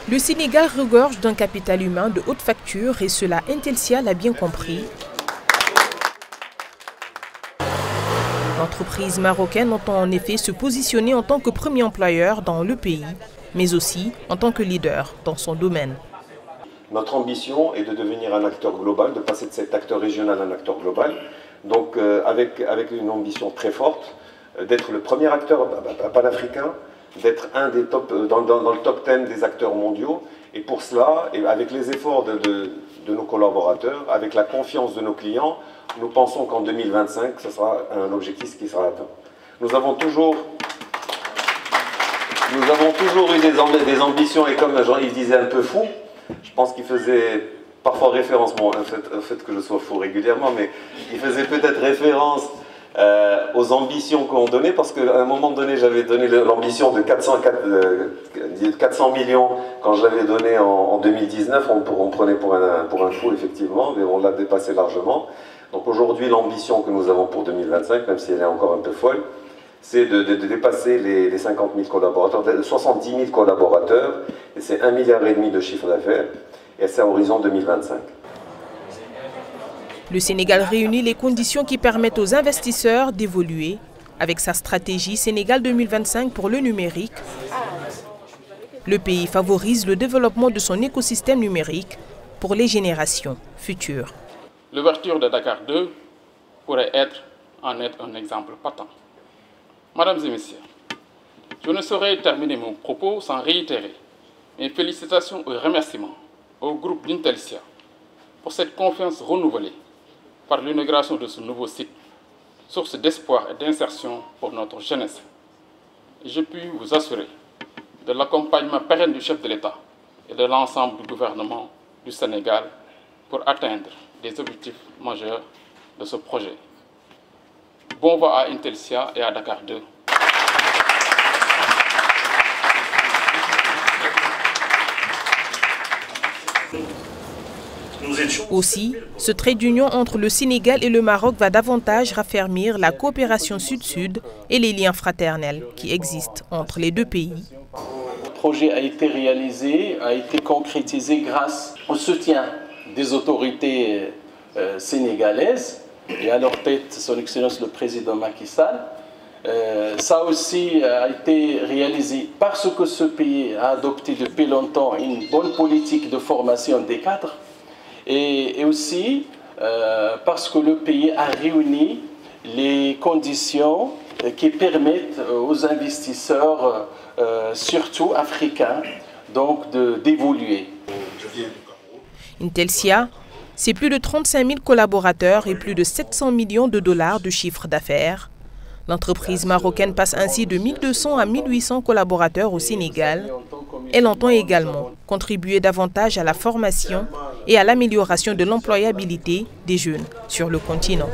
Le Sénégal regorge d'un capital humain de haute facture et cela Intelsia l'a bien compris. L'entreprise marocaine entend en effet se positionner en tant que premier employeur dans le pays, mais aussi en tant que leader dans son domaine. Notre ambition est de devenir un acteur global, de passer de cet acteur régional à un acteur global. Donc avec une ambition très forte, d'être le premier acteur panafricain, d'être un des dans le top 10 des acteurs mondiaux. Et pour cela, et avec les efforts de nos collaborateurs, avec la confiance de nos clients, nous pensons qu'en 2025, ce sera un objectif qui sera atteint. Nous avons toujours eu des ambitions, et comme Jean-Yves disait, un peu fou. Je pense qu'il faisait parfois référence, bon, au fait que je sois fou régulièrement, mais il faisait peut-être référence aux ambitions qu'on donnait, parce qu'à un moment donné, j'avais donné l'ambition de 400 millions quand je l'avais donné en 2019. On prenait pour un fou, effectivement, mais on l'a dépassé largement. Donc aujourd'hui, l'ambition que nous avons pour 2025, même si elle est encore un peu folle, c'est de dépasser les 50 000 collaborateurs, 70 000 collaborateurs, et c'est 1,5 milliard de chiffre d'affaires, et c'est à horizon 2025. Le Sénégal réunit les conditions qui permettent aux investisseurs d'évoluer. Avec sa stratégie Sénégal 2025 pour le numérique, le pays favorise le développement de son écosystème numérique pour les générations futures. L'ouverture de Dakar 2 pourrait en être un exemple patent. Mesdames et messieurs, je ne saurais terminer mon propos sans réitérer mes félicitations et remerciements au groupe d'Intelsia pour cette confiance renouvelée par l'inauguration de ce nouveau site, source d'espoir et d'insertion pour notre jeunesse. Et je puis vous assurer de l'accompagnement pérenne du chef de l'État et de l'ensemble du gouvernement du Sénégal pour atteindre des objectifs majeurs de ce projet. Bon vent à Intelsia et à Dakar 2. Aussi, ce trait d'union entre le Sénégal et le Maroc va davantage raffermir la coopération sud-sud et les liens fraternels qui existent entre les deux pays. Le projet a été réalisé, a été concrétisé grâce au soutien des autorités sénégalaises et à leur tête, son Excellence le Président Macky Sall. Ça aussi a été réalisé parce que ce pays a adopté depuis longtemps une bonne politique de formation des cadres. Et aussi parce que le pays a réuni les conditions qui permettent aux investisseurs, surtout africains, d'évoluer. Intelsia, c'est plus de 35 000 collaborateurs et plus de 700 millions de dollars de chiffre d'affaires. L'entreprise marocaine passe ainsi de 1200 à 1800 collaborateurs au Sénégal. Elle entend également contribuer davantage à la formation et à l'amélioration de l'employabilité des jeunes sur le continent.